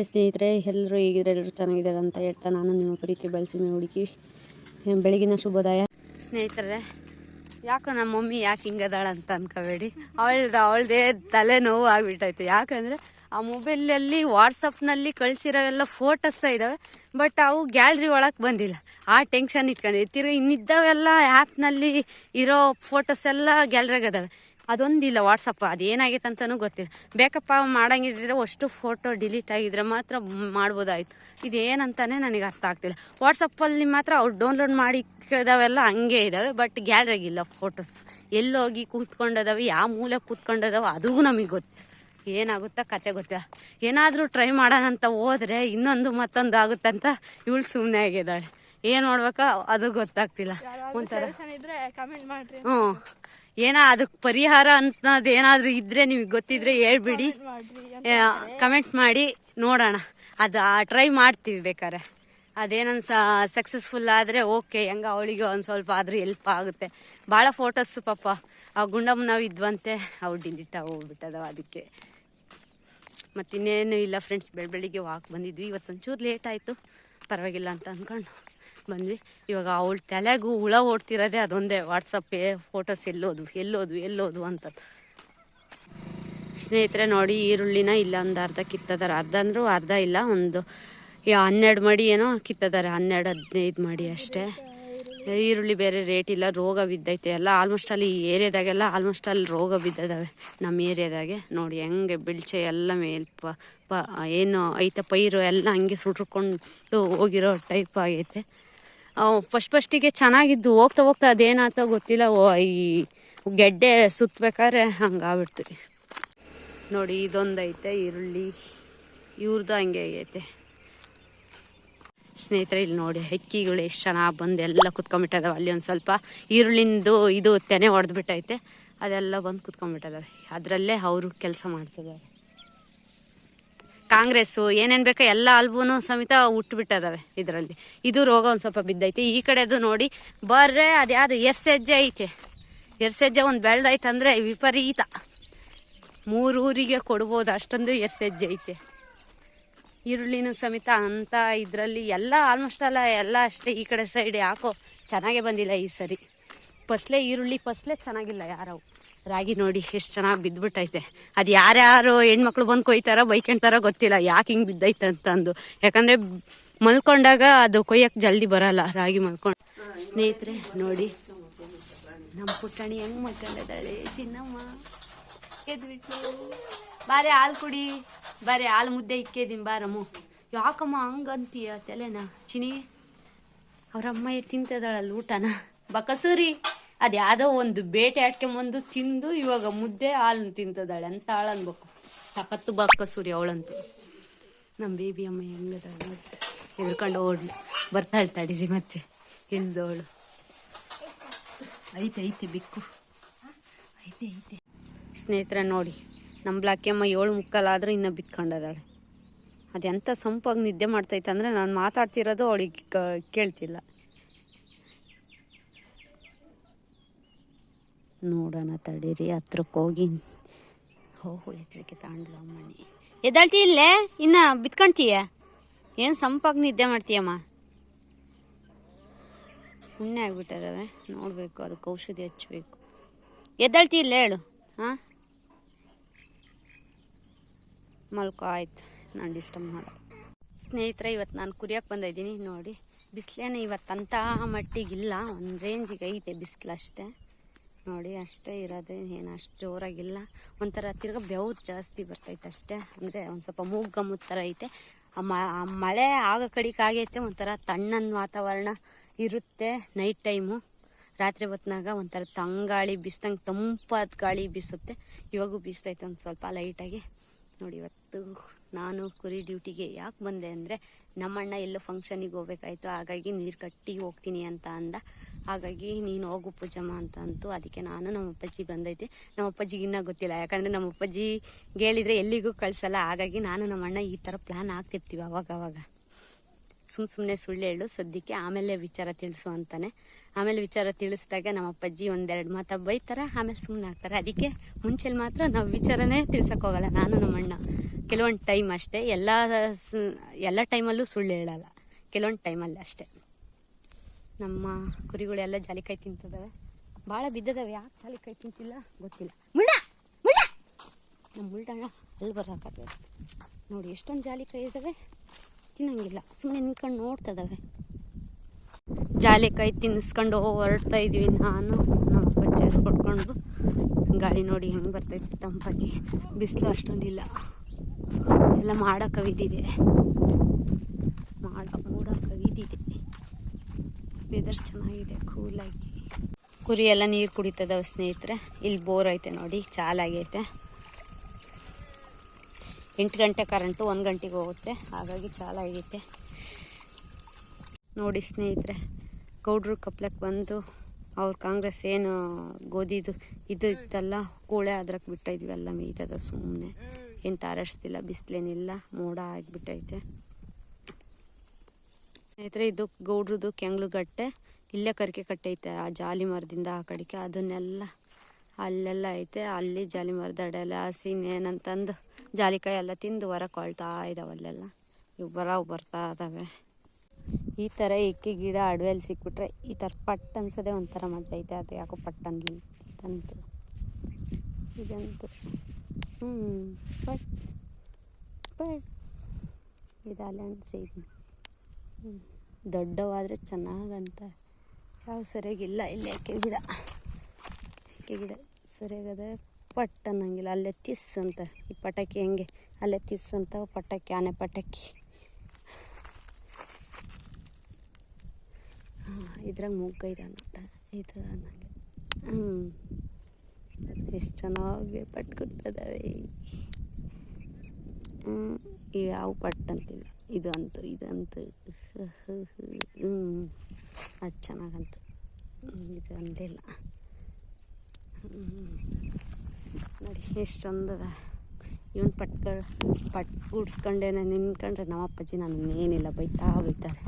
ಸ್ನೇಹಿತರೆ, ಎಲ್ಲರೂ ಹೇಗಿದ್ರೆ ಎಲ್ಲರೂ ಚೆನ್ನಾಗಿದ್ದಾರೆ ಅಂತ ಹೇಳ್ತಾ ನಾನು ನಿಮ್ಮ ಪ್ರೀತಿ ಬೆಳೆಸಿ ಹುಡುಕಿ ಬೆಳಗಿನ ಶುಭೋದಯ. ಸ್ನೇಹಿತರೆ, ಯಾಕೋ ನಮ್ಮ ಮಮ್ಮಿ ಯಾಕೆ ಹಿಂಗದಾಳ ಅಂತ ಅನ್ಕೋಬೇಡಿ. ಅವಳದೇ ತಲೆ ನೋವು ಆಗ್ಬಿಟ್ಟೈತೆ. ಯಾಕಂದರೆ ಆ ಮೊಬೈಲಲ್ಲಿ ವಾಟ್ಸಪ್ನಲ್ಲಿ ಕಳಿಸಿರೋವೆಲ್ಲ ಫೋಟೋಸ್ ಇದ್ದಾವೆ, ಬಟ್ ಅವು ಗ್ಯಾಲ್ರಿ ಒಳಗೆ ಬಂದಿಲ್ಲ. ಆ ಟೆನ್ಷನ್ ಇಟ್ಕೊಂಡಿದ್ದೆ. ತಿರ್ಗಿ ಇನ್ನಿದ್ದಾವೆಲ್ಲ ಆ್ಯಪ್ನಲ್ಲಿ ಇರೋ ಫೋಟೋಸ್ ಎಲ್ಲ ಗ್ಯಾಲ್ರಿಯಾಗ ಅದಾವೆ, ಅದೊಂದಿಲ್ಲ ವಾಟ್ಸಪ್. ಅದೇನಾಗೈತೆ ಅಂತಲೂ ಗೊತ್ತಿಲ್ಲ. ಬೇಕಪ್ಪ ಮಾಡಂಗಿದ್ರೆ ಅಷ್ಟು ಫೋಟೋ ಡಿಲೀಟ್ ಆಗಿದ್ರೆ ಮಾತ್ರ ಮಾಡ್ಬೋದಾಯ್ತು. ಇದೇನಂತಾನೆ ನನಗೆ ಅರ್ಥ ಆಗ್ತಿಲ್ಲ. ವಾಟ್ಸಪ್ಪಲ್ಲಿ ಮಾತ್ರ ಅವ್ರು ಡೌನ್ಲೋಡ್ ಮಾಡಿ ಇದಾವೆಲ್ಲ ಹಂಗೆ ಇದ್ದಾವೆ, ಬಟ್ ಗ್ಯಾಲರಿಯಾಗಿಲ್ಲ ಫೋಟೋಸ್. ಎಲ್ಲೋಗಿ ಕೂತ್ಕೊಂಡದಾವೆ, ಯಾವ ಮೂಲೆ ಕೂತ್ಕೊಂಡದಾವೆ ಅದೂ ನಮಗೆ ಗೊತ್ತು. ಏನಾಗುತ್ತಾ ಕತೆ ಗೊತ್ತಿಲ್ಲ. ಏನಾದರೂ ಟ್ರೈ ಮಾಡೋಣ ಅಂತ ಹೋದ್ರೆ ಇನ್ನೊಂದು ಮತ್ತೊಂದು ಆಗುತ್ತಂತ ಇವಳು ಸುಮ್ಮನೆ ಆಗಿದ್ದಾಳೆ. ಏನು ಮಾಡ್ಬೇಕ ಅದು ಗೊತ್ತಾಗ್ತಿಲ್ಲ. ಒಂಥರ ಅದಕ್ಕೆ ಪರಿಹಾರ ಅನ್ನೋದು ಏನಾದರೂ ಇದ್ರೆ ನಿಮಗೆ ಗೊತ್ತಿದ್ರೆ ಹೇಳ್ಬಿಡಿ, ಕಮೆಂಟ್ ಮಾಡಿ ನೋಡೋಣ. ಅದು ಟ್ರೈ ಮಾಡ್ತೀವಿ ಬೇಕಾರೆ. ಅದೇನೊಂದು ಸಕ್ಸಸ್ಫುಲ್ ಆದರೆ ಓಕೆ, ಹೆಂಗ ಅವಳಿಗೆ ಒಂದು ಸ್ವಲ್ಪ ಆದರೂ ಹೆಲ್ಪ್ ಆಗುತ್ತೆ. ಭಾಳ ಫೋಟೋಸು ಪಾಪ ಆ ಗುಂಡಮ್ಮ ನಾವು ಇದ್ವಂತೆ, ಅವು ಡಿಲೀಟ್ ಹೋಗ್ಬಿಟ್ಟದವ. ಅದಕ್ಕೆ ಮತ್ತಿನ್ನೇನು ಇಲ್ಲ ಫ್ರೆಂಡ್ಸ್. ಬೆಳಿಗ್ಗೆ ವಾಕ್ ಬಂದಿದ್ವಿ. ಇವತ್ತೊಂಚೂರು ಲೇಟ್ ಆಯಿತು, ಪರವಾಗಿಲ್ಲ ಅಂತ ಅಂದ್ಕೊಂಡು ಬಂದ್ವಿ. ಇವಾಗ ಅವಳ ತಲೆಗೂ ಹುಳ ಓಡ್ತಿರೋದೆ ಅದೊಂದೇ, ವಾಟ್ಸಪ್ಪೇ ಫೋಟೋಸ್ ಎಲ್ಲೋದು ಅಂತ. ಸ್ನೇಹಿತರೆ ನೋಡಿ, ಈರುಳ್ಳಿನ ಇಲ್ಲ ಒಂದು ಅರ್ಧ ಕಿತ್ತದಾರೆ. ಅರ್ಧ ಅಂದರೂ ಅರ್ಧ ಇಲ್ಲ, ಒಂದು 12 ಮಡಿ ಏನೋ ಕಿತ್ತದಾರೆ. 12-15 ಮಡಿ ಅಷ್ಟೇ. ಈರುಳ್ಳಿ ಬೇರೆ ರೇಟ್ ಇಲ್ಲ, ರೋಗ ಬಿದ್ದೈತೆ ಎಲ್ಲ. ಆಲ್ಮೋಸ್ಟ್ ಅಲ್ಲಿ ಈ ಏರಿಯಾದಾಗೆಲ್ಲ ಆಲ್ಮೋಸ್ಟ್ ಅಲ್ಲಿ ರೋಗ ಬಿದ್ದದಾವೆ. ನಮ್ಮ ಏರಿಯಾದಾಗೆ ನೋಡಿ ಹೆಂಗೆ ಬಿಳ್ಚೆ ಎಲ್ಲ ಏನು ಐತೆ ಪೈರು ಎಲ್ಲ ಹಂಗೆ ಸುಟ್ಕೊಂಡು ಹೋಗಿರೋ ಟೈಪ್ ಆಗೈತೆ. ಫಸ್ಟಿಗೆ ಚೆನ್ನಾಗಿದ್ದು, ಹೋಗ್ತಾ ಅದೇನಾಗ್ತೋ ಗೊತ್ತಿಲ್ಲ. ಈ ಗೆಡ್ಡೆ ಸುತ್ತಬೇಕಾದ್ರೆ ಹಂಗಾಗ್ಬಿಡ್ತೀವಿ ನೋಡಿ. ಇದೊಂದೈತೆ ಈರುಳ್ಳಿ, ಇವ್ರದ್ದು ಹಂಗೆ ಆಗೈತೆ. ಸ್ನೇಹಿತರೆ ಇಲ್ಲಿ ನೋಡಿ, ಹಕ್ಕಿಗಳು ಎಷ್ಟು ಚೆನ್ನಾಗಿ ಬಂದು ಎಲ್ಲ ಕುತ್ಕೊಂಡ್ಬಿಟ್ಟದಾವೆ. ಅಲ್ಲಿ ಒಂದು ಸ್ವಲ್ಪ ಈರುಳ್ಳಿಂದು ಇದು ತೆನೆ ಹೊಡೆದ್ಬಿಟ್ಟೈತೆ, ಅದೆಲ್ಲ ಬಂದು ಕುತ್ಕೊಂಡ್ಬಿಟ್ಟದಾವೆ. ಅದರಲ್ಲೇ ಅವರು ಕೆಲಸ ಮಾಡ್ತಿದ್ದಾರೆ. ಕಾಂಗ್ರೆಸ್ಸು ಏನೇನು ಬೇಕೋ ಎಲ್ಲ ಅಲ್ಬೂನು ಸಮೇತ ಹುಟ್ಟುಬಿಟ್ಟದಾವೆ ಇದರಲ್ಲಿ. ಇದು ರೋಗ ಒಂದು ಸ್ವಲ್ಪ ಬಿದ್ದೈತೆ. ಈ ಕಡೆದು ನೋಡಿ ಬರ್ರೆ ಅದ್ಯಾವುದು ಎರ್ಸೆಜ್ಜೆ ಐತೆ. ಎರ್ಸೆಜ್ಜೆ ಒಂದು ಬೆಳೆದೈತೆ ಅಂದರೆ ವಿಪರೀತ. 3 ಊರಿಗೆ ಕೊಡ್ಬೋದು ಅಷ್ಟೊಂದು ಎರ್ಸೆಜ್ಜೆ ಐತೆ. ಈರುಳ್ಳಿನೂ ಸಮೇತ ಅಂತ ಇದರಲ್ಲಿ ಎಲ್ಲ ಆಲ್ಮೋಸ್ಟ್ ಅಲ್ಲ ಎಲ್ಲ ಅಷ್ಟೇ. ಈ ಕಡೆ ಸೈಡ್ ಯಾಕೋ ಚೆನ್ನಾಗೇ ಬಂದಿಲ್ಲ ಈ ಸರಿ. ಈರುಳ್ಳಿ ಫಸಲೇ ಚೆನ್ನಾಗಿಲ್ಲ ಯಾರವು. ರಾಗಿ ನೋಡಿ ಎಷ್ಟು ಚೆನ್ನಾಗಿ ಬಿದ್ದುಬಿಟ್ಟೈತೆ. ಅದು ಯಾರ್ಯಾರು ಹೆಣ್ಮಕ್ಳು ಬಂದು ಕೊಯ್ತಾರೋ ಬೈಕೊಂತಾರೋ ಗೊತ್ತಿಲ್ಲ, ಯಾಕೆ ಹಿಂಗೆ ಬಿದ್ದೈತೆ ಅಂತಂದು. ಯಾಕಂದರೆ ಮಲ್ಕೊಂಡಾಗ ಅದು ಕೊಯ್ಯಕ್ಕೆ ಜಲ್ದಿ ಬರಲ್ಲ ರಾಗಿ ಮಲ್ಕೊಂಡು. ಸ್ನೇಹಿತರೆ ನೋಡಿ, ನಮ್ಮ ಪುಟ್ಟಣಿ ಹೆಂಗೆ ಮಲ್ಕೊಂಡಿದ್ದಾಳೆ. ಚಿನ್ನಮ್ಮ ಎದ್ಬಿಟ್ಟು ಬಾರೆ ಹಾಲು ಕುಡಿ, ಬಾರೆ ಹಾಲು ಮುದ್ದೆ ಇಕ್ಕಿದ್ದೀನಿ ಬಾರಮ್ಮ. ಯಾಕಮ್ಮ ಹಂಗಂತೀಯ ತಲೆನ ಚಿನಿ? ಅವ್ರಮ್ಮ ತಿಂತದಾಳಲ್ಲ ಊಟನ. ಬಕಸೂರಿ ಅದು ಯಾವುದೋ ಒಂದು ಬೇಟೆ ಆಡ್ಕೊಂಬಂದು ತಿಂದು ಇವಾಗ ಮುದ್ದೆ ಹಾಲು ತಿಂತದಾಳೆ ಅಂತ ಅನ್ಬೇಕು. ಸಖತ್ತು ಬಕಸೂರಿ ಅವಳಂತೂ. ನಮ್ಮ ಬೇಬಿ ಅಮ್ಮ ಹೆಂಗದಾಳೆ ಎದ್ಕೊಂಡು ಓಡ್ಲಿ ಬರ್ತಾಳೆ ತಡೀರಿ. ಮತ್ತೆ ಇಳ್ದವಳು ಐತೆ ಬಿಕ್ಕು ಐತೆ. ಸ್ನೇಹಿತರೆ ನೋಡಿ, ನಮ್ಮ ಬ್ಲಾಕಿಯಮ್ಮ 7:15 ಇನ್ನೂ ಬಿತ್ಕೊಂಡದಾಳೆ. ಅದೆಂಥ ಸಂಪಾಗಿ ನಿದ್ದೆ ಮಾಡ್ತೈತೆ ಅಂದರೆ ನಾನು ಮಾತಾಡ್ತಿರೋದು ಅವಳಿಗೆ ಕೇಳ್ತಿಲ್ಲ. ನೋಡೋಣ ತಡೀರಿ, ಹತ್ರಕ್ಕೆ ಹೋಗಿ ಎಚ್ಚರಿಕೆ ತಾಂಡ್ಲ ಮಣಿ. ಎದ್ದಾಳ್ತಿ ಇಲ್ಲೇ ಇನ್ನು ಬಿತ್ಕೊಳ್ತೀಯ? ಏನು ಸಂಪಾಗಿ ನಿದ್ದೆ ಮಾಡ್ತೀಯಮ್ಮ? ಉಣ್ಣೆ ಆಗ್ಬಿಟ್ಟದಾವೆ, ನೋಡಬೇಕು, ಅದಕ್ಕೆ ಔಷಧಿ ಹಚ್ಚಬೇಕು. ಎದ್ದಾಳ್ತಿ ಇಲ್ಲ ಹೇಳು. ಹಾಂ ಮಲ್ಕೋ, ಆಯ್ತು, ನಾನು ಡಿಸ್ಟರ್ಬ್ ಮಾಡೋದು. ಸ್ನೇಹಿತರೆ, ಇವತ್ತು ನಾನು ಕುರಿಯಕ್ಕೆ ಬಂದಿದ್ದೀನಿ. ನೋಡಿ ಬಿಸಿಲೇನು ಇವತ್ತಂಥ ಮಟ್ಟಿಗಿಲ್ಲ, ಒಂದು ರೇಂಜಿಗೆ ಐತೆ ಬಿಸಿಲು ಅಷ್ಟೇ. ನೋಡಿ ಅಷ್ಟೇ ಇರೋದು, ಏನು ಅಷ್ಟು ಜೋರಾಗಿಲ್ಲ. ಒಂಥರ ತಿರ್ಗಾ ಬೆವ್ರು ಜಾಸ್ತಿ ಬರ್ತೈತೆ ಅಷ್ಟೇ. ಅಂದರೆ ಒಂದು ಸ್ವಲ್ಪ ಮೂಗು ಗಮ್ಮದ ಥರ ಐತೆ. ಮಳೆ ಆಗ ಕಡಿಕೆ ಆಗೈತೆ. ಒಂಥರ ತಣ್ಣನ ವಾತಾವರಣ ಇರುತ್ತೆ ನೈಟ್ ಟೈಮು. ರಾತ್ರಿ ಹೊತ್ನಾಗ ಒಂಥರ ತಂಗಾಳಿ ಬೀಸ್ದಂಗೆ ತಂಪಾದ ಗಾಳಿ ಬೀಸುತ್ತೆ. ಇವಾಗೂ ಬೀಸ್ತೈತೆ ಒಂದು ಸ್ವಲ್ಪ ಲೈಟಾಗಿ. ನೋಡಿ ಇವತ್ತು ನಾನು ಕುರಿ ಡ್ಯೂಟಿಗೆ ಯಾಕೆ ಬಂದೆ ಅಂದರೆ, ನಮ್ಮಣ್ಣ ಎಲ್ಲೋ ಫಂಕ್ಷನಿಗೆ ಹೋಗ್ಬೇಕಾಯ್ತು. ಹಾಗಾಗಿ ನೀರು ಕಟ್ಟಿ ಹೋಗ್ತೀನಿ ಅಂತ ಅಂದ. ಹಾಗಾಗಿ ನೀನು ಹೋಗು ಪೂಜಮ್ಮ ಅಂತ ಅಂತು. ಅದಕ್ಕೆ ನಾನು ನಮ್ಮ ಅಪ್ಪಾಜಿ ಬಂದೈತೆ. ನಮ್ಮ ಅಪ್ಪಾಜಿಗೆ ಇನ್ನೂ ಗೊತ್ತಿಲ್ಲ, ಯಾಕಂದರೆ ನಮ್ಮ ಅಪ್ಪಾಜಿಗೆ ಹೇಳಿದರೆ ಎಲ್ಲಿಗೂ ಕಳಿಸಲ್ಲ. ಹಾಗಾಗಿ ನಾನು ನಮ್ಮಣ್ಣ ಈ ಥರ ಪ್ಲ್ಯಾನ್ ಆಗ್ತಿರ್ತೀವಿ ಅವಾಗವಾಗ. ಸುಮ್ಮನೆ ಸುಳ್ಳು ಹೇಳು ಸದ್ಯಕ್ಕೆ, ಆಮೇಲೆ ವಿಚಾರ ತಿಳಿಸು ಅಂತಾನೆ. ಆಮೇಲೆ ವಿಚಾರ ತಿಳಿಸಿದಾಗ ನಮ್ಮ ಅಪ್ಪಾಜಿ 1-2 ಮಾತು ಬೈತಾರೆ, ಆಮೇಲೆ ಸುಮ್ಮನೆ ಆಗ್ತಾರೆ. ಅದಕ್ಕೆ ಮುಂಚೆಲಿ ಮಾತ್ರ ನಾವು ವಿಚಾರನೇ ತಿಳ್ಸೋಕ್ಕೋಗಲ್ಲ ನಾನು ನಮ್ಮಣ್ಣ. ಕೆಲವೊಂದು ಟೈಮ್ ಅಷ್ಟೇ, ಎಲ್ಲ ಟೈಮಲ್ಲೂ ಸುಳ್ಳು ಹೇಳಲ್ಲ, ಕೆಲವೊಂದು ಟೈಮಲ್ಲಿ ಅಷ್ಟೇ. ನಮ್ಮ ಕುರಿಗಳೆಲ್ಲ ಜಾಲಿಕಾಯಿ ತಿಂತಿದ್ದಾವೆ, ಭಾಳ ಬಿದ್ದದಾವೆ. ಯಾಕೆ ಜಾಲಿಕಾಯಿ ತಿಂತಿಲ್ಲ ಗೊತ್ತಿಲ್ಲ. ಮುಳ್ಳ ನಮ್ಮ ಮುಳ್ಳ ಅಲ್ಲಿ ಬರೋಕ್ಕಾಗ ನೋಡಿ, ಎಷ್ಟೊಂದು ಜಾಲಿಕಾಯಿ ಇದ್ದಾವೆ, ತಿನ್ನಂಗಿಲ್ಲ, ಸುಮ್ಮನೆ ನಿಂತ್ಕೊಂಡು ನೋಡ್ತದವೆ. ಜಾಲಿಕಾಯಿ ತಿನ್ನಿಸ್ಕೊಂಡು ಹೊರಡ್ತಾ ಇದ್ವಿ ನಾನು ನಮ್ಮ ಅಪ್ಪಾಜಿ ಕೊಟ್ಕೊಂಡು. ಗಾಳಿ ನೋಡಿ ಹೆಂಗೆ ಬರ್ತೈತೆ ತಂಪಾಗಿ, ಬಿಸಿಲು ಅಷ್ಟೊಂದಿಲ್ಲ, ಎಲ್ಲ ಮಾಡ ಕವಿದಿದೆ, ಮೂಡ ಕವಿದಿದೆ, ವೆದರ್ ಚೆನ್ನಾಗಿದೆ, ಕೂಲಾಗಿ. ಕುರಿ ಎಲ್ಲ ನೀರು ಕುಡಿತದವ ಸ್ನೇಹಿತರೆ. ಇಲ್ಲಿ ಬೋರ್ ಐತೆ ನೋಡಿ, ಚಾಲಾಗೈತೆ. 8 ಗಂಟೆ ಕರೆಂಟು, 1 ಗಂಟೆಗೆ ಹೋಗುತ್ತೆ, ಹಾಗಾಗಿ ಚಾಲಾಗೈತೆ ನೋಡಿ ಸ್ನೇಹಿತರೆ. ಗೌಡ್ರು ಕಪ್ಲಕ್ಕೆ ಬಂದು ಅವ್ರ ಕಾಂಗ್ರೆಸ್ ಏನು ಗೋಧಿದು ಇದು ಇತ್ತಲ್ಲ ಕೂಳೆ, ಅದ್ರಕ್ಕೆ ಬಿಟ್ಟಿದ್ವಿ, ಎಲ್ಲ ಮೇಯ್ತದ ಸುಮ್ಮನೆ, ಏನು ತಾರಡಿಸ್ತಿಲ್ಲ, ಬಿಸಿಲೇನಿಲ್ಲ, ಮೋಡ ಆಗಿಬಿಟ್ಟೈತೆ ಸ್ನೇಹಿತರೆ. ಇದು ಗೌಡ್ರದ್ದು ಕೆಂಗ್ಲುಗಟ್ಟೆ, ಇಲ್ಲೇ ಕರಿಕೆ ಕಟ್ಟೈತೆ ಆ ಜಾಲಿ ಮರದಿಂದ ಆ ಕಡೆಗೆ, ಅದನ್ನೆಲ್ಲ ಅಲ್ಲೆಲ್ಲ ಐತೆ. ಅಲ್ಲಿ ಜಾಲಿ ಮರದ ಅಡೆಲ್ಲ ಹಸಿನೇನಂತಂದು ಜಾಲಿಕಾಯಿ ಎಲ್ಲ ತಿಂದು ಹೊರಕೊಳ್ತಾ ಇದ್ದಾವೆ, ಅಲ್ಲೆಲ್ಲ ಇವು ಬರ್ತಾ ಇದ್ದಾವೆ. ಈ ಥರ ಎಕ್ಕೆ ಗಿಡ ಅಡವೆಯಲ್ಲಿ ಸಿಕ್ಬಿಟ್ರೆ ಈ ಥರ ಪಟ್ ಅನ್ಸೋದೇ ಒಂಥರ ಮಜಾ ಐತೆ. ಅದು ಯಾಕೋ ಪಟ್ ಅಂದಂತು ಇದಂತು ಪಟ್ ಪಟ್ ಇದಲ್ಲ ಅನ್ಸಿದ್ನಿ. ದೊಡ್ಡವಾದರೆ ಚೆನ್ನಾಗಂತ ಯಾವ ಸರಿಯಾಗಿಲ್ಲ. ಇಲ್ಲಿ ಎಕ್ಕೆ ಗಿಡ ಸರಿಯಾಗದ, ಪಟ್ ಅನ್ನಂಗಿಲ್ಲ. ಅಲ್ಲೇ ತಿಸ್ ಅಂತ, ಈ ಪಟಾಕಿ ಹೆಂಗೆ ಅಲ್ಲೇ ತಿಸ್ ಅಂತ ಪಟಾಕಿ, ಆನೆ ಪಟಾಕಿ. ಇದ್ರಾಗ ಮುಗ್ಗೈದ ನೋಡ, ಇದು ಅನ್ನಂಗೆ. ಎಷ್ಟು ಚೆನ್ನಾಗಿ ಪಟ್ಟು ಕೊಡ್ತದವೆ. ಇವು ಯಾವ ಪಟ್ಟು ಅಂತಿಲ್ಲ, ಇದಂತೂ ಅದು ಚೆನ್ನಾಗಂತು, ಇದು ಅಂದಿಲ್ಲ ನೋಡಿ ಎಷ್ಟು ಚಂದದ. ಇವನ್ ಪಟ್ಟು ಗುಡ್ಸ್ಕೊಂಡೇನೆ ನಿಂತ್ಕೊಂಡ್ರೆ ನಮ್ಮ ಅಪ್ಪಾಜಿ ನನ್ನನ್ನೇನಿಲ್ಲ ಬೈತಾರೆ.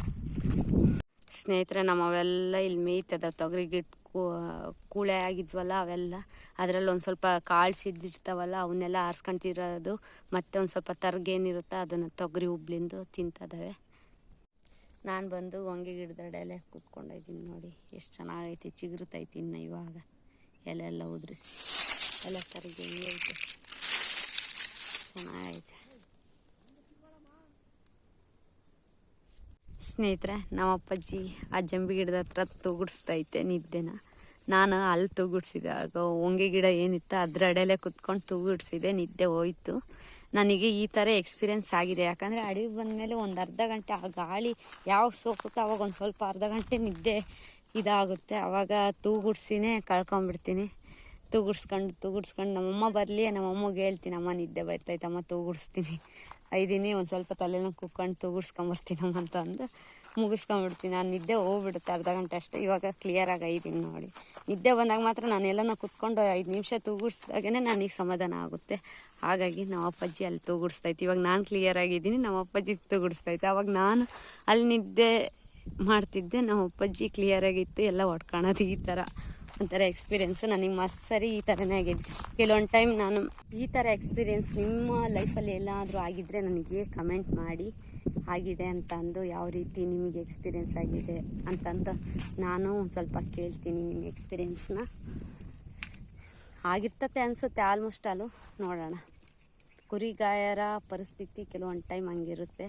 ಸ್ನೇಹಿತರೆ, ನಮ್ಮವೆಲ್ಲ ಇಲ್ಲಿ ಮೇಯ್ತದ, ತೊಗರಿ ಗಿಡ ಕೂಳೆ ಆಗಿದ್ವಲ್ಲ ಅವೆಲ್ಲ, ಅದರಲ್ಲಿ ಒಂದು ಸ್ವಲ್ಪ ಕಾಳು ಸಿದ್ದಿರ್ತಾವಲ್ಲ ಅವನ್ನೆಲ್ಲ ಆರಿಸ್ಕೊಂತಿರೋದು, ಮತ್ತು ಒಂದು ಸ್ವಲ್ಪ ತರ್ಗೇನಿರುತ್ತೆ ಅದನ್ನು ತೊಗರಿ ಹುಬ್ಳಿಂದು ತಿಂತದವೆ. ನಾನು ಬಂದು ಹೊಂಗೆ ಗಿಡದಡೆಯಲ್ಲೇ ಕೂತ್ಕೊಂಡಿದ್ದೀನಿ ನೋಡಿ, ಎಷ್ಟು ಚೆನ್ನಾಗೈತಿ, ಚಿಗುರುತ್ತೈತಿ ಇನ್ನು ಇವಾಗ ಎಲೆಲ್ಲ ಉದುರಿಸಿ, ಎಲ್ಲ ತರಗೆ ಐತೆ, ಚೆನ್ನಾಗೈತೆ ಸ್ನೇಹಿತರೆ. ನಮ್ಮ ಅಪ್ಪಾಜಿ ಆ ಜಂಬಿ ಗಿಡದ ಹತ್ರ ತೂಗುಡಿಸ್ತೈತೆ ನಿದ್ದೆನ. ನಾನು ಅಲ್ಲಿ ತೂಗುಡ್ಸಿದೆ, ಆಗ ಹೊಂಗೆ ಗಿಡ ಏನಿತ್ತು ಅದ್ರ ಅಡೆಯಲ್ಲೇ ಕುತ್ಕೊಂಡು ತೂಗುಡ್ಸಿದೆ, ನಿದ್ದೆ ಹೋಯ್ತು. ನನಗೆ ಈ ಥರ ಎಕ್ಸ್ಪೀರಿಯೆನ್ಸ್ ಆಗಿದೆ, ಯಾಕಂದರೆ ಅಡವಿಗೆ ಬಂದಮೇಲೆ ಒಂದು ಅರ್ಧ ಗಂಟೆ ಆ ಗಾಳಿ ಯಾವ ಸೋಕುತ್ತೋ ಅವಾಗ ಒಂದು ಸ್ವಲ್ಪ ಅರ್ಧ ಗಂಟೆ ನಿದ್ದೆ ಇದಾಗುತ್ತೆ, ಆವಾಗ ತೂಗುಡ್ಸಿನೇ ಕಳ್ಕೊಂಬಿಡ್ತೀನಿ. ತೂಗುಡ್ಸ್ಕೊಂಡು ನಮ್ಮಮ್ಮ ಬರಲಿ, ನಮ್ಮಮ್ಮಗೆ ಹೇಳ್ತೀನಿ, ಅಮ್ಮ ನಿದ್ದೆ ಬರ್ತೈತಮ್ಮ ತೂಗುಡಿಸ್ತೀನಿ, ಐದಿನಿ ಒಂದು ಸ್ವಲ್ಪ ತಲೆನ ಕುಕ್ಕೊಂಡು ತೂಗುಡ್ಸ್ಕೊಂಬರ್ತೀನಮ್ಮ ಅಂತ ಅಂದು ಮುಗಿಸ್ಕೊಂಬಿಡ್ತೀನಿ. ನಾನು ನಿದ್ದೆ ಹೋಗ್ಬಿಡುತ್ತೆ ಅರ್ಧ ಗಂಟೆ ಅಷ್ಟೇ. ಇವಾಗ ಕ್ಲಿಯರಾಗಿ ಐದೀನಿ ನೋಡಿ. ನಿದ್ದೆ ಬಂದಾಗ ಮಾತ್ರ ನಾನು ಎಲ್ಲನ ಕುತ್ಕೊಂಡು 5 ನಿಮಿಷ ತೂಗುಡ್ಸ್ದಾಗೇ ನನಗೆ ಸಮಾಧಾನ ಆಗುತ್ತೆ. ಹಾಗಾಗಿ ನಮ್ಮ ಅಪ್ಪಾಜಿ ಅಲ್ಲಿ ತೂಗುಡಿಸ್ತೈತೆ. ಇವಾಗ ನಾನು ಕ್ಲಿಯರ್ ಆಗಿದ್ದೀನಿ, ನಮ್ಮ ಅಪ್ಪಾಜಿ ತೂಗುಡಿಸ್ತೈತೆ. ಅವಾಗ ನಾನು ಅಲ್ಲಿ ನಿದ್ದೆ ಮಾಡ್ತಿದ್ದೆ, ನಮ್ಮ ಅಪ್ಪಾಜಿ ಕ್ಲಿಯರಾಗಿತ್ತು, ಎಲ್ಲ ಹೊಡ್ಕೊಳೋದು. ಈ ಥರ ಒಂಥರ ಎಕ್ಸ್ಪೀರಿಯೆನ್ಸ್ ನನಗೆ ಮಸ್ತ್ ಸರಿ ಈ ಥರನೇ ಆಗಿದೆ. ಕೆಲವೊಂದು ಟೈಮ್ ನಾನು ಈ ಥರ ಎಕ್ಸ್ಪೀರಿಯೆನ್ಸ್ ನಿಮ್ಮ ಲೈಫಲ್ಲಿ ಎಲ್ಲಾದರೂ ಆಗಿದ್ದರೆ ನನಗೆ ಕಮೆಂಟ್ ಮಾಡಿ, ಆಗಿದೆ ಅಂತ ಅಂದು, ಯಾವ ರೀತಿ ನಿಮಗೆ ಎಕ್ಸ್ಪೀರಿಯೆನ್ಸ್ ಆಗಿದೆ ಅಂತಂದು ನಾನು ಒಂದು ಸ್ವಲ್ಪ ಕೇಳ್ತೀನಿ ನಿಮ್ಮ ಎಕ್ಸ್ಪೀರಿಯೆನ್ಸ್ನ. ಆಗಿರ್ತತೆ ಅನಿಸುತ್ತೆ ಆಲ್ಮೋಸ್ಟ್ ಅಲ್ಲೂ, ನೋಡೋಣ. ಕುರಿಗಾಯರ ಪರಿಸ್ಥಿತಿ ಕೆಲವೊಂದು ಟೈಮ್ ಹಂಗಿರುತ್ತೆ,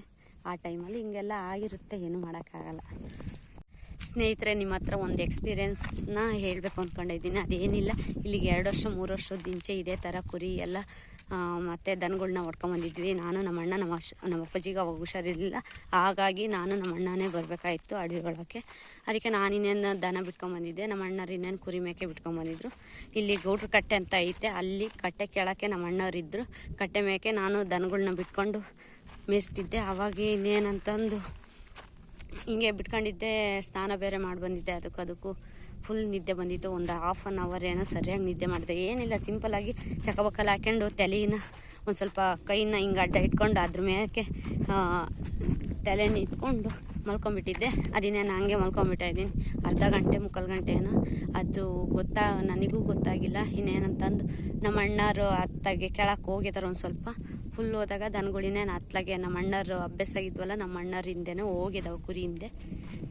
ಆ ಟೈಮಲ್ಲಿ ಹಿಂಗೆಲ್ಲ ಆಗಿರುತ್ತೆ, ಏನೂ ಮಾಡೋಕ್ಕಾಗಲ್ಲ. ಸ್ನೇಹಿತರೆ, ನಿಮ್ಮ ಹತ್ರ ಒಂದು ಎಕ್ಸ್ಪೀರಿಯೆನ್ಸ್ನ ಹೇಳಬೇಕು ಅಂದ್ಕೊಂಡಿದ್ದೀನಿ. ಅದೇನಿಲ್ಲ, ಇಲ್ಲಿಗೆ 2 ವರ್ಷ 3 ವರ್ಷದ ಇಂಚೆ ಇದೇ ಥರ ಕುರಿ ಎಲ್ಲ ಮತ್ತು ದನಗಳನ್ನ ಹೊಡ್ಕೊಂಬಂದಿದ್ವಿ. ನಾನು ನಮ್ಮ ಅಣ್ಣ, ನಮ್ಮ ಅಪ್ಪಾಜಿಗೆ ಅವಾಗ ಹುಷಾರಿರಲಿಲ್ಲ, ಹಾಗಾಗಿ ನಾನು ನಮ್ಮ ಅಣ್ಣನೇ ಬರಬೇಕಾಯಿತು ಅಡವಿ ಒಳಕ್ಕೆ. ಅದಕ್ಕೆ ನಾನು ಇನ್ನೇನು ದನ ಬಿಟ್ಕೊಂಬಂದಿದ್ದೆ, ನಮ್ಮ ಅಣ್ಣರು ಇನ್ನೇನು ಕುರಿ ಮೇಕೆ ಬಿಟ್ಕೊಂಬಂದಿದ್ರು. ಇಲ್ಲಿ ಗೌಡ್ರ ಕಟ್ಟೆ ಅಂತ ಐತೆ, ಅಲ್ಲಿ ಕಟ್ಟೆ ಕೆಳಕ್ಕೆ ನಮ್ಮ ಅಣ್ಣವರಿದ್ದರು. ಕಟ್ಟೆ ಮೇಕೆ ನಾನು ದನಗಳನ್ನ ಬಿಟ್ಕೊಂಡು ಮೇಯಿಸ್ತಿದ್ದೆ. ಆವಾಗ ಇನ್ನೇನಂತಂದು ಹಿಂಗೆ ಬಿಟ್ಕೊಂಡಿದ್ದೆ, ಸ್ನಾನ ಬೇರೆ ಮಾಡಿ ಬಂದಿದ್ದೆ. ಅದಕ್ಕೂ ಫುಲ್ ನಿದ್ದೆ ಬಂದಿತ್ತು. ಒಂದು ½ ಅನ್ ಅವರ್ ಏನೋ ಸರಿಯಾಗಿ ನಿದ್ದೆ ಮಾಡಿದೆ. ಏನಿಲ್ಲ, ಸಿಂಪಲ್ಲಾಗಿ ಚಕಬಕ್ಕಲ್ಲಿ ಹಾಕ್ಕೊಂಡು ತಲೆನ ಒಂದು ಸ್ವಲ್ಪ ಕೈನ ಹಿಂಗೆ ಅಡ್ಡ ಇಟ್ಕೊಂಡು ಅದ್ರ ಮೇಲೆ ತಲೆನ ಇಟ್ಕೊಂಡು ಮಲ್ಕೊಂಬಿಟ್ಟಿದ್ದೆ. ಅದಿನ್ನೇನು ಹಂಗೆ ಮಲ್ಕೊಂಬಿಟ್ಟಿದ್ದೀನಿ. ಅರ್ಧ ಗಂಟೆ 3/4 ಗಂಟೆ ಏನೋ, ಅದು ನನಗೂ ಗೊತ್ತಾಗಿಲ್ಲ. ಇನ್ನೇನಂತಂದು ನಮ್ಮ ಅಣ್ಣರು ಅತ್ತಾಗೆ ಕೆಳಕ್ಕೆ ಹೋಗಿದ್ದಾರೆ. ಒಂದು ಸ್ವಲ್ಪ ಫುಲ್ ಹೋದಾಗ ದನಗಳಿನೇ ಅತ್ಲಾಗೆ ನಮ್ಮ ಅಣ್ಣರು ಅಭ್ಯಾಸ ಆಗಿದ್ವಲ್ಲ, ನಮ್ಮ ಅಣ್ಣರ ಹಿಂದೆನೇ ಹೋಗಿದ್ದಾವೆ ಕುರಿ ಹಿಂದೆ.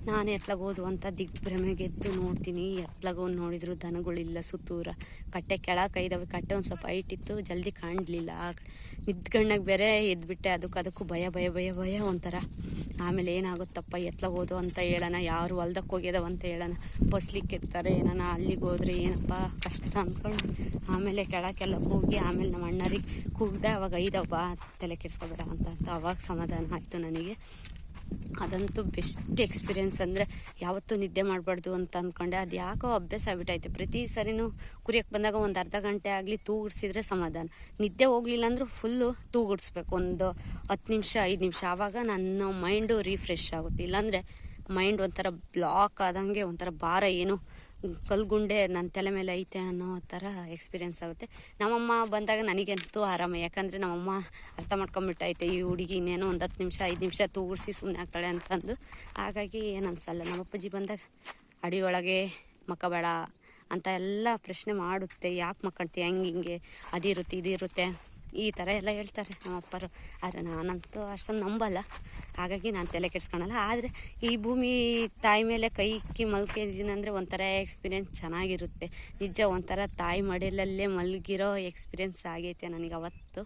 ನಾನು ಎತ್ಲಾಗ ಹೋದು ಅಂತ ದಿಗ್ಭ್ರಮೆಗೆದ್ದು ನೋಡ್ತೀನಿ, ಎತ್ಲಾಗ ನೋಡಿದ್ರು ದನಗಳಿಲ್ಲ. ಸುತ್ತೂರ ಕಟ್ಟೆ ಕೆಳಗೆ ಇದ್ದಾವೆ. ಕಟ್ಟೆ ಒಂದು ಸ್ವಲ್ಪ ಹೈಟ್ ಇತ್ತು, ಜಲ್ದಿ ಕಾಣಲಿಲ್ಲ. ನಿದ್ಗಣ್ಣಾಗ ಬೇರೆ ಎದ್ಬಿಟ್ಟೆ. ಅದಕ್ಕೂ ಭಯ ಭಯ ಭಯ ಭಯ ಒಂಥರ. ಆಮೇಲೆ ಏನಾಗುತ್ತಪ್ಪ ಎತ್ಲಾಗ ಹೋದು ಅಂತ ಹೇಳೋಣ, ಯಾರು ಹೊಲ್ದಕ್ಕೆ ಹೋಗ್ಯದವ ಅಂತ ಹೇಳೋಣ, ಬಸ್ಲಿಕ್ಕೆ ಇರ್ತಾರೆ ಏನಾನ, ಅಲ್ಲಿಗೆ ಹೋದ್ರೆ ಏನಪ್ಪ ಕಷ್ಟ ಅಂದ್ಕೊಂಡು ಆಮೇಲೆ ಕೆಳಕ್ಕೆಲ್ಲ ಹೋಗಿ ಆಮೇಲೆ ನಮ್ಮ ಅಣ್ಣರಿಗೆ ಕೂಗ್ದೆ. ಅವಾಗ ಐದವ್ವ ತಲೆ ಕೆಡಿಸ್ಕೊಬೇಡ ಅಂತ ಅವಾಗ ಸಮಾಧಾನ ಆಯಿತು ನನಗೆ. ಅದಂತೂ ಬೆಸ್ಟ್ ಎಕ್ಸ್ಪೀರಿಯೆನ್ಸ್. ಅಂದರೆ ಯಾವತ್ತೂ ನಿದ್ದೆ ಮಾಡಬಾರ್ದು ಅಂತ ಅಂದ್ಕೊಂಡೆ. ಅದು ಯಾಕೋ ಅಭ್ಯಾಸ ಆಗ್ಬಿಟ್ಟೈತೆ. ಪ್ರತಿ ಸರಿನೂ ಕುರಿಯಕ್ಕೆ ಬಂದಾಗ ಒಂದು ಅರ್ಧ ಗಂಟೆ ಆಗಲಿ ತೂಗಿಡ್ಸಿದ್ರೆ ಸಮಾಧಾನ. ನಿದ್ದೆ ಹೋಗಲಿಲ್ಲ ಅಂದರೂ ಫುಲ್ಲು ತೂಗಿಡ್ಸ್ಬೇಕು, ಒಂದು 10 ನಿಮಿಷ 5 ನಿಮಿಷ. ಆವಾಗ ನನ್ನ ಮೈಂಡು ರಿಫ್ರೆಶ್ ಆಗುತ್ತೆ. ಇಲ್ಲಾಂದರೆ ಮೈಂಡ್ ಒಂಥರ ಬ್ಲಾಕ್ ಆದಂಗೆ, ಒಂಥರ ಭಾರ ಏನು ಕಲ್ಗುಂಡೆ ನನ್ನ ತಲೆ ಮೇಲೆ ಐತೆ ಅನ್ನೋ ಥರ ಎಕ್ಸ್ಪೀರಿಯೆನ್ಸ್ ಆಗುತ್ತೆ. ನಮ್ಮಮ್ಮ ಬಂದಾಗ ನನಗಂತೂ ಆರಾಮ. ಯಾಕಂದರೆ ನಮ್ಮಮ್ಮ ಅರ್ಥ ಮಾಡ್ಕೊಂಬಿಟ್ಟೈತೆ, ಈ ಹುಡುಗಿ ಇನ್ನೇನೋ ಒಂದು 10 ನಿಮಿಷ 5 ನಿಮಿಷ ತೂಗಿಡ್ಸಿ ಸುಮ್ಮನೆ ಆಗ್ತಾಳೆ ಅಂತಂದು. ಹಾಗಾಗಿ ಏನು ಅನಿಸಲ್ಲ. ನಮ್ಮ ಅಪ್ಪಾಜಿ ಬಂದಾಗ ಅಡಿಯೊಳಗೆ ಮಕ್ಕಬೇಡ ಅಂತ ಎಲ್ಲ ಪ್ರಶ್ನೆ ಮಾಡುತ್ತೆ. ಯಾಕೆ ಮಕ್ಕಳ್ತಿ, ಹಿಂಗೆ ಅದಿರುತ್ತೆ ಇದಿರುತ್ತೆ ಈ ಥರ ಎಲ್ಲ ಹೇಳ್ತಾರೆ ನಮ್ಮ ಅಪ್ಪರು. ಆದರೆ ನಾನಂತೂ ಅಷ್ಟೊಂದು ನಂಬಲ್ಲ. ಹಾಗಾಗಿ ನಾನು ತಲೆ ಕೆಡಿಸ್ಕೊಳಲ್ಲ. ಆದರೆ ಈ ಭೂಮಿ ತಾಯಿ ಮೇಲೆ ಕೈ ಇಕ್ಕಿ ಮಲ್ಕಿದ್ದೀನಿ ಅಂದರೆ ಒಂಥರ ಎಕ್ಸ್ಪೀರಿಯೆನ್ಸ್ ಚೆನ್ನಾಗಿರುತ್ತೆ. ನಿಜ ಒಂಥರ ತಾಯಿ ಮಡಿಲಲ್ಲೇ ಮಲಗಿರೋ ಎಕ್ಸ್ಪೀರಿಯೆನ್ಸ್ ಆಗೈತೆ ನನಗೆ. ಅವತ್ತು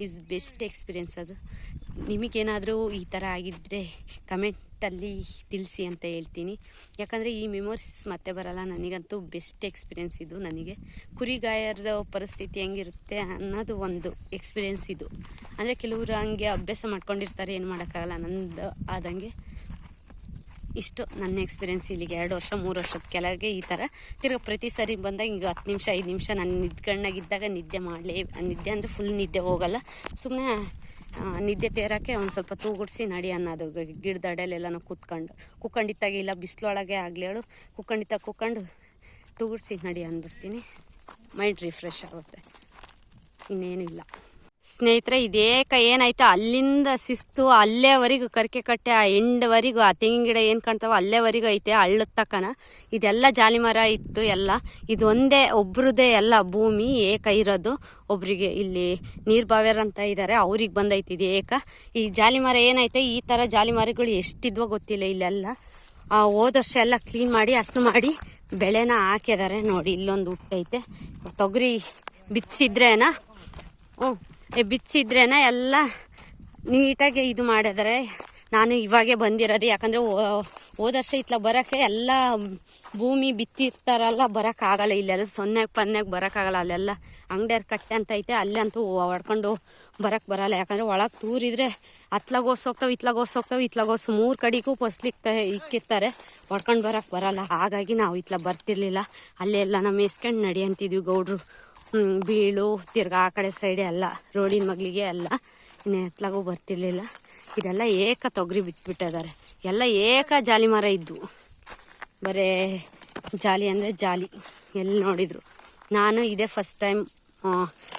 ಈಸ್ ಬೆಸ್ಟ್ ಎಕ್ಸ್ಪೀರಿಯೆನ್ಸ್ ಅದು. ನಿಮಗೇನಾದರೂ ಈ ಥರ ಆಗಿದ್ದರೆ ಕಮೆಂಟಲ್ಲಿ ತಿಳಿಸಿ ಅಂತ ಹೇಳ್ತೀನಿ. ಯಾಕಂದರೆ ಈ ಮೆಮೊರೀಸ್ ಮತ್ತೆ ಬರಲ್ಲ. ನನಗಂತೂ ಬೆಸ್ಟ್ ಎಕ್ಸ್ಪೀರಿಯೆನ್ಸ್ ಇದು. ನನಗೆ ಕುರಿಗಾಯರ ಪರಿಸ್ಥಿತಿ ಹೆಂಗಿರುತ್ತೆ ಅನ್ನೋದು ಒಂದು ಎಕ್ಸ್ಪೀರಿಯೆನ್ಸ್ ಇದು. ಅಂದರೆ ಕೆಲವರು ಹಂಗೆ ಅಭ್ಯಾಸ ಮಾಡ್ಕೊಂಡಿರ್ತಾರೆ, ಏನು ಮಾಡೋಕ್ಕಾಗಲ್ಲ. ನಂದು ಆದಂಗೆ ಇಷ್ಟು ನನ್ನ ಎಕ್ಸ್ಪೀರಿಯೆನ್ಸ್. ಇಲ್ಲಿಗೆ 2 ವರ್ಷ 3 ವರ್ಷದ ಕೆಳಗೆ ಈ ಥರ ತಿರ್ಗಿ ಪ್ರತಿ ಸರಿ ಬಂದಾಗ ಈಗ 10 ನಿಮಿಷ 5 ನಿಮಿಷ ನಾನು ನಿದ್ಗಣ್ಣಾಗಿದ್ದಾಗ ನಿದ್ದೆ ನಿದ್ದೆ ಅಂದರೆ ಫುಲ್ ನಿದ್ದೆ ಹೋಗಲ್ಲ. ಸುಮ್ಮನೆ ನಿದ್ದೆ ತೇರೋಕ್ಕೆ ಒಂದು ಸ್ವಲ್ಪ ತೂಗುಡಿಸಿ ನಡಿ ಅನ್ನೋದು. ಗಿಡದ ಅಡೆಯಲ್ಲೆಲ್ಲನೂ ಕುಕ್ಕಂಡಿತ್ತಾಗ, ಇಲ್ಲ ಬಿಸಿಲೊಳಗೆ ಆಗಲಿ ಹೇಳು, ಕುಕ್ಕಂಡು ತೂಗುಡಿಸಿ ನಡಿ ಅಂದ್ಬಿಡ್ತೀನಿ. ಮೈಂಡ್ ರಿಫ್ರೆಶ್ ಆಗುತ್ತೆ, ಇನ್ನೇನು ಇಲ್ಲ. ಸ್ನೇಹಿತರೆ, ಇದೇ ಏನಾಯ್ತು ಅಲ್ಲಿಂದ ಶಿಸ್ತು ಅಲ್ಲೇವರೆಗೂ ಕರ್ಕೆ ಕಟ್ಟೆ ಆ ಎಂಡ್ವರೆಗೂ ಆ ತೆಂಗಿನ ಗಿಡ ಏನು ಕಾಣ್ತಾವ ಅಲ್ಲೇವರೆಗೂ ಐತೆ. ಹಳ್ಳದ ತಕ್ಕನ ಇದೆಲ್ಲ ಜಾಲಿ ಮರ ಇತ್ತು ಎಲ್ಲ. ಇದೊಂದೇ ಒಬ್ರದೇ ಎಲ್ಲ ಭೂಮಿ ಏಕ ಇರೋದು. ಒಬ್ರಿಗೆ ಇಲ್ಲಿ ನೀರು ಬಾವ್ಯಾರ ಅಂತ ಇದ್ದಾರೆ, ಅವ್ರಿಗೆ ಬಂದೈತಿ ಇದು ಏಕ. ಈ ಜಾಲಿ ಮರ ಏನೈತೆ, ಈ ಥರ ಜಾಲಿ ಮರಗಳು ಎಷ್ಟಿದ್ವೋ ಗೊತ್ತಿಲ್ಲ ಇಲ್ಲೆಲ್ಲ. ಹೋದ ವರ್ಷ ಎಲ್ಲ ಕ್ಲೀನ್ ಮಾಡಿ ಹಸನು ಮಾಡಿ ಬೆಳೆನ ಹಾಕಿದ್ದಾರೆ. ನೋಡಿ ಇಲ್ಲೊಂದು ಹುಟ್ಟೈತೆ. ತೊಗರಿ ಬಿಚ್ಚಿದ್ರೇನ ಬಿಚ್ಚಿದ್ರೇನ ಎಲ್ಲ ನೀಟಾಗಿ ಇದು ಮಾಡಿದರೆ. ನಾನು ಇವಾಗೆ ಬಂದಿರೋದು, ಯಾಕಂದರೆ ಹೋದ ವರ್ಷ ಇತ್ಲಾಗ ಬರೋಕ್ಕೆ ಎಲ್ಲ ಭೂಮಿ ಬಿತ್ತಿರ್ತಾರಲ್ಲ, ಬರೋಕ್ಕಾಗಲ್ಲ. ಇಲ್ಲೆಲ್ಲ ಸೊನ್ನೆಗೆ ಬರೋಕ್ಕಾಗಲ್ಲ. ಅಲ್ಲೆಲ್ಲ ಅಂಗಡಿಯವ್ರ ಕಟ್ಟೆ ಅಂತ ಐತೆ, ಅಲ್ಲಂತೂ ಹೊಡ್ಕೊಂಡು ಬರೋಕ್ಕೆ ಬರೋಲ್ಲ. ಯಾಕಂದರೆ ಒಳಗೆ ತೂರಿದ್ರೆ ಅತ್ಲಾಗ ಓಡಿಸೋಗ್ತಾವೆ, ಇತ್ಲಾಗ ಓಡಿಸೋಗ್ತಾವೆ, ಇತ್ಲಾಗ ಓಡಿಸು 3 ಕಡೆಗೂ ಇಕ್ಕಿರ್ತಾರೆ, ಹೊಡ್ಕೊಂಡು ಬರೋಕ್ಕೆ ಬರೋಲ್ಲ. ಹಾಗಾಗಿ ನಾವು ಇತ್ಲಾಗ ಬರ್ತಿರ್ಲಿಲ್ಲ. ಅಲ್ಲೆಲ್ಲ ನಮ್ಮ ಮೇಸ್ಕೊಂಡು ನಡಿ ಅಂತಿದ್ವಿ ಗೌಡ್ರು. ಬೀಳು ತಿರ್ಗಾ ಆ ಕಡೆ ಸೈಡೆ ಎಲ್ಲ ರೋಡಿನ ಮಗ್ಲಿಗೆ ಎಲ್ಲ. ಇನ್ನು ಎತ್ಲಾಗೂ ಬರ್ತಿರ್ಲಿಲ್ಲ. ಇದೆಲ್ಲ ಏಕ ತೊಗರಿ ಬಿಟ್ಬಿಟ್ಟಿದ್ದಾರೆ. ಎಲ್ಲ ಏಕ ಜಾಲಿ ಮರ ಇದ್ವು. ಬರೇ ಜಾಲಿ ಅಂದರೆ ಜಾಲಿ ಎಲ್ಲಿ ನೋಡಿದ್ರು. ನಾನು ಇದೇ ಫಸ್ಟ್ ಟೈಮ್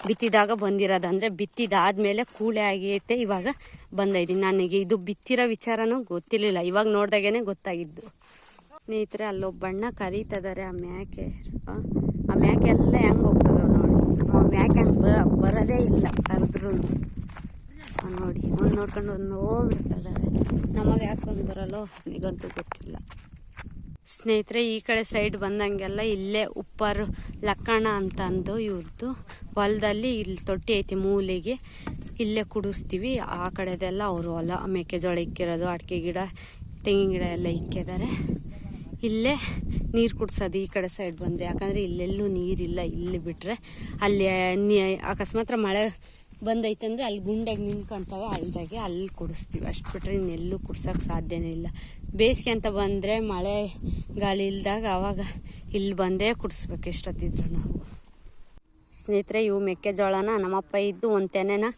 ಬಿತ್ತಿದಾಗ ಬಂದಿರೋದು. ಅಂದರೆ ಬಿತ್ತಿದಾದ್ಮೇಲೆ ಕೂಳೆ ಆಗೈತೆ, ಇವಾಗ ಬಂದೈದ್ದೀನಿ. ನನಗೆ ಇದು ಬಿತ್ತಿರೋ ವಿಚಾರನೂ ಗೊತ್ತಿರಲಿಲ್ಲ, ಇವಾಗ ನೋಡ್ದಾಗೇ ಗೊತ್ತಾಗಿದ್ದು. ಸ್ನೇಹಿತರೆ, ಅಲ್ಲೊಬ್ಬಣ್ಣ ಕರೀತಿದ್ದಾರೆ. ಆ ಮೇಕೆ ಎಲ್ಲ ಹೆಂಗೆ ಹೋಗ್ತದೋ ನೋಡಿ. ಮ್ಯಾಕೆ ಹಂಗೆ ಬರೋದೇ ಇಲ್ಲ ಕರೆದ್ರು ನೋಡಿ. ಒಂದು ನೋಡ್ಕೊಂಡು ಒಂದು ಹೋಗ್ಬಿಡ್ತಿದ್ದಾರೆ. ನಮಗೆ ಯಾಕೆ ಒಂದು ಬರಲ್ಲೋ ನನಗಂತೂ ಗೊತ್ತಿಲ್ಲ. ಸ್ನೇಹಿತರೆ, ಈ ಕಡೆ ಸೈಡ್ ಬಂದಂಗೆಲ್ಲ ಇಲ್ಲೇ ಉಪ್ಪಾರು ಲಕ್ಕಣ್ಣ ಅಂತ ಅಂದು ಇವ್ರದ್ದು ಹೊಲದಲ್ಲಿ ಇಲ್ಲಿ ತೊಟ್ಟಿ ಐತಿ ಮೂಲೆಗೆ, ಇಲ್ಲೇ ಕುಡಿಸ್ತೀವಿ. ಆ ಕಡೆದೆಲ್ಲ ಅವರು ಹೊಲ ಮೆಕ್ಕೆಜೋಳ ಇಕ್ಕಿರೋದು, ಅಡಿಕೆ ಗಿಡ ತೆಂಗಿನ ಗಿಡ ಎಲ್ಲ ಇಕ್ಕಿದ್ದಾರೆ. ಇಲ್ಲೇ ನೀರು ಕುಡ್ಸೋದು ಈ ಕಡೆ ಸೈಡ್ ಬಂದರೆ. ಯಾಕಂದರೆ ಇಲ್ಲೆಲ್ಲೂ ನೀರಿಲ್ಲ. ಇಲ್ಲಿ ಬಿಟ್ಟರೆ ಅಲ್ಲಿ ಅಕಸ್ಮಾತ್ ಮಳೆ ಬಂದೈತಂದರೆ ಅಲ್ಲಿ ಗುಂಡಾಗಿ ನಿಂತ್ಕೊಳ್ತಾವೆ ಹಳ್ಳದಾಗೆ, ಅಲ್ಲಿ ಕುಡಿಸ್ತೀವಿ. ಅಷ್ಟು ಬಿಟ್ಟರೆ ಇನ್ನೆಲ್ಲೂ ಕುಡ್ಸೋಕೆ ಸಾಧ್ಯನೇ ಇಲ್ಲ. ಬೇಸಿಗೆ ಅಂತ ಬಂದರೆ ಮಳೆ ಗಾಳಿ ಇಲ್ದಾಗ ಅವಾಗ ಇಲ್ಲಿ ಬಂದೇ ಕುಡಿಸ್ಬೇಕು ಎಷ್ಟೊತ್ತಿದ್ರು ನಾವು. ಸ್ನೇಹಿತರೆ, ಇವು ಮೆಕ್ಕೆಜೋಳನ ನಮ್ಮಪ್ಪ ಇದ್ದು ಒಂದು ತೆನೆನ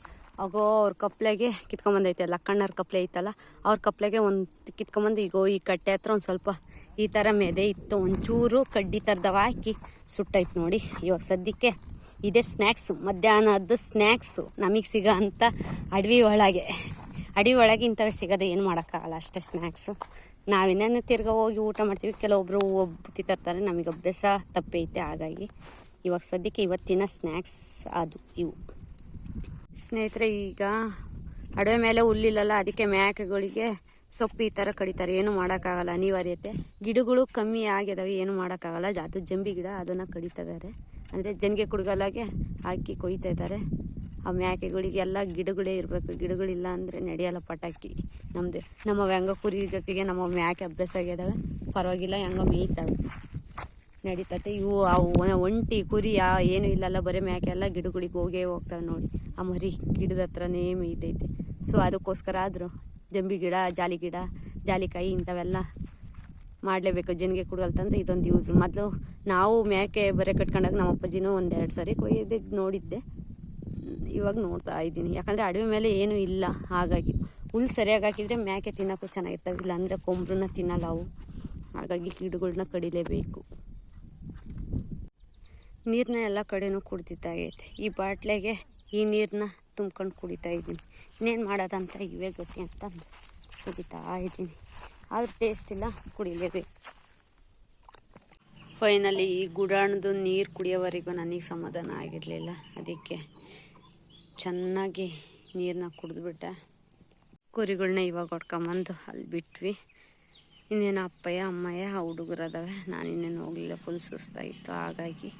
ಆಗೋ ಅವ್ರ ಕಪ್ಲೆಗೆ ಕಿತ್ಕೊಂಬಂದೈತೆ. ಲಕ್ಕಣ್ಣರ ಕಪ್ಲೆ ಐತಲ್ಲ, ಅವ್ರ ಕಪ್ಲೆಗೆ ಒಂದು ಕಿತ್ಕೊಂಬಂದು ಈಗ ಈ ಕಟ್ಟೆ ಹತ್ರ ಒಂದು ಸ್ವಲ್ಪ ಈ ಥರ ಮೆದೆ ಇತ್ತು. ಒಂಚೂರು ಕಡ್ಡಿ ಥರದವ ಹಾಕಿ ಸುಟ್ಟೈತೆ ನೋಡಿ. ಇವಾಗ ಸದ್ಯಕ್ಕೆ ಇದೇ ಸ್ನ್ಯಾಕ್ಸು, ಮಧ್ಯಾಹ್ನದ್ದು ಸ್ನ್ಯಾಕ್ಸು ನಮಗೆ ಸಿಗೋ ಅಂಥ ಅಡವಿ ಒಳಗೆ ಇಂಥವೇ ಸಿಗೋದು, ಏನು ಮಾಡೋಕ್ಕಾಗಲ್ಲ, ಅಷ್ಟೇ ಸ್ನ್ಯಾಕ್ಸು. ನಾವಿನ್ನೇನು ತಿರ್ಗಾ ಹೋಗಿ ಊಟ ಮಾಡ್ತೀವಿ. ಕೆಲವೊಬ್ಬರು ಒಬ್ಬತಿ ತರ್ತಾರೆ, ನಮಗೆ ಅಭ್ಯಾಸ ತಪ್ಪೈತೆ. ಹಾಗಾಗಿ ಇವಾಗ ಸದ್ಯಕ್ಕೆ ಇವತ್ತಿನ ಸ್ನ್ಯಾಕ್ಸ್ ಅದು ಇವು. ಸ್ನೇಹಿತರೆ, ಈಗ ಅಡವೆ ಮೇಲೆ ಹುಲ್ಲಿಲ್ಲಲ್ಲ, ಅದಕ್ಕೆ ಮೇಕೆಗಳಿಗೆ ಸೊಪ್ಪು ಈ ಥರ ಕಡಿತಾರೆ. ಏನು ಮಾಡೋಕ್ಕಾಗಲ್ಲ, ಅನಿವಾರ್ಯತೆ. ಗಿಡಗಳು ಕಮ್ಮಿ ಆಗಿದಾವೆ, ಏನು ಮಾಡೋಕ್ಕಾಗಲ್ಲ. ಅದು ಜಂಬಿ ಗಿಡ, ಅದನ್ನು ಕಡಿತಿದ್ದಾರೆ. ಅಂದರೆ ಜನಿಗೆ ಕುಡ್ಗಲಾಗೆ ಹಾಕಿ ಕೊಯ್ತಾ ಇದ್ದಾರೆ. ಆ ಮೇಕೆಗಳಿಗೆಲ್ಲ ಗಿಡಗಳೇ ಇರಬೇಕು, ಗಿಡಗಳಿಲ್ಲ ಅಂದರೆ ನಡೆಯಲ್ಲ ಪಟಾಕಿ. ನಮ್ಮ ಹೆಂಗ ಕುರಿ ಜೊತೆಗೆ ನಮ್ಮ ಮೇಕೆ ಅಭ್ಯಾಸ ಆಗಿದ್ದಾವೆ, ಪರವಾಗಿಲ್ಲ, ಹೆಂಗ ಮೇಯ್ತವೆ, ನಡೀತತೆ. ಇವು ಅವು ಒಂಟಿ ಕುರಿ ಏನೂ ಇಲ್ಲಲ್ಲ, ಬರೀ ಮೇಕೆ ಎಲ್ಲ ಗಿಡಗಳಿಗೆ ಹೋಗೇ ಹೋಗ್ತವೆ ನೋಡಿ. ಆ ಮರಿ ಗಿಡದ ಹತ್ರನೇ ಮೇಯ್ತೈತೆ. ಸೊ ಅದಕ್ಕೋಸ್ಕರ ಆದರೂ ಜಂಬಿ ಗಿಡ, ಜಾಲಿಕಾಯಿ ಇಂಥವೆಲ್ಲ ಮಾಡಲೇಬೇಕು. ಜನಿಗೆ ಕುಡ್ಗಲ್ತಂದ್ರೆ ಇದೊಂದು ಯೂಸ್. ಮೊದಲು ನಾವು ಮೇಕೆ ಬರೀ ಕಟ್ಕೊಂಡಾಗ ನಮ್ಮ ಅಪ್ಪಾಜಿನೂ 1-2 ಸಾರಿ ಕೊಯ್ದಿದ್ದು ನೋಡಿದ್ದೆ. ಇವಾಗ ನೋಡ್ತಾ ಇದ್ದೀನಿ, ಯಾಕಂದರೆ ಅಡವೆ ಮೇಲೆ ಏನೂ ಇಲ್ಲ. ಹಾಗಾಗಿ ಹುಲ್ಲು ಸರಿಯಾಗಿ ಹಾಕಿದರೆ ಮೇಕೆ ತಿನ್ನೋಕ್ಕೂ ಚೆನ್ನಾಗಿರ್ತವೆ, ಇಲ್ಲಾಂದರೆ ಕೊಂಬ್ರನ್ನ ತಿನ್ನಲ್ಲ ಅವು. ಹಾಗಾಗಿ ಗಿಡಗಳನ್ನ ಕಡಿಲೇಬೇಕು. ನೀರನ್ನ ಎಲ್ಲ ಕಡೆನೂ ಕುಡ್ದಿದ್ದಾಗೈತೆ. ಈ ಬಾಟ್ಲೆಗೆ ಈ ನೀರನ್ನ ತುಂಬ್ಕೊಂಡು ಕುಡಿತಾ ಇದ್ದೀನಿ. ಇನ್ನೇನು ಮಾಡೋದಂತ ಇವೇ ಗತಿ ಅಂತ ಕುಡಿತಾ ಇದ್ದೀನಿ. ಆದರೂ ಟೇಸ್ಟ್ ಇಲ್ಲ, ಕುಡಿಲೇಬೇಕು. ಫೈನಲಿ ಈ ಗುಡಾಣದ ನೀರು ಕುಡಿಯೋವರೆಗೂ ನನಗೆ ಸಮಾಧಾನ ಆಗಿರಲಿಲ್ಲ. ಅದಕ್ಕೆ ಚೆನ್ನಾಗಿ ನೀರನ್ನ ಕುಡಿದ್ಬಿಟ್ಟೆ. ಕುರಿಗಳನ್ನ ಇವಾಗ ಹೊಡ್ಕೊಂಬಂದು ಅಲ್ಲಿ ಬಿಟ್ವಿ. ಇನ್ನೇನು ಅಪ್ಪಯ್ಯ ಅಮ್ಮಯ್ಯ ಹುಡುಗರು ಅದಾವೆ. ನಾನು ಇನ್ನೇನು ಹೋಗಲಿಲ್ಲ, ಫುಲ್ ಸುಸ್ತಾಗಿತ್ತು. ಹಾಗಾಗಿ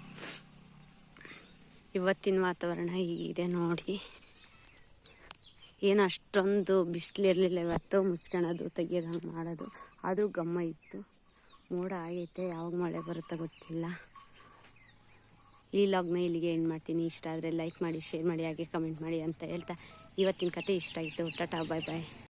ಇವತ್ತಿನ ವಾತಾವರಣ ಹೀಗಿದೆ ನೋಡಿ. ಏನು ಅಷ್ಟೊಂದು ಬಿಸಿಲಿರಲಿಲ್ಲ ಇವತ್ತು. ಮುಚ್ಕೊಳ್ಳೋದು ತೆಗಿಯೋದಂಗೆ ಮಾಡೋದು, ಆದರೂ ಗಮ್ಮ ಇತ್ತು. ಮೋಡ ಆಗೈತೆ, ಯಾವಾಗ ಮಳೆ ಬರುತ್ತೋ ಗೊತ್ತಿಲ್ಲ. ಈ ಲಾಗ್ನ ಇಲ್ಲಿಗೆ ಎಂಡ್ ಮಾಡ್ತೀನಿ. ಇಷ್ಟ ಆದರೆ ಲೈಕ್ ಮಾಡಿ, ಶೇರ್ ಮಾಡಿ, ಹಾಗೆ ಕಮೆಂಟ್ ಮಾಡಿ ಅಂತ ಹೇಳ್ತಾ ಇವತ್ತಿನ ಕತೆ ಇಷ್ಟ ಆಗಿತ್ತು. ಟಾಟಾ, ಬಾಯ್ ಬಾಯ್.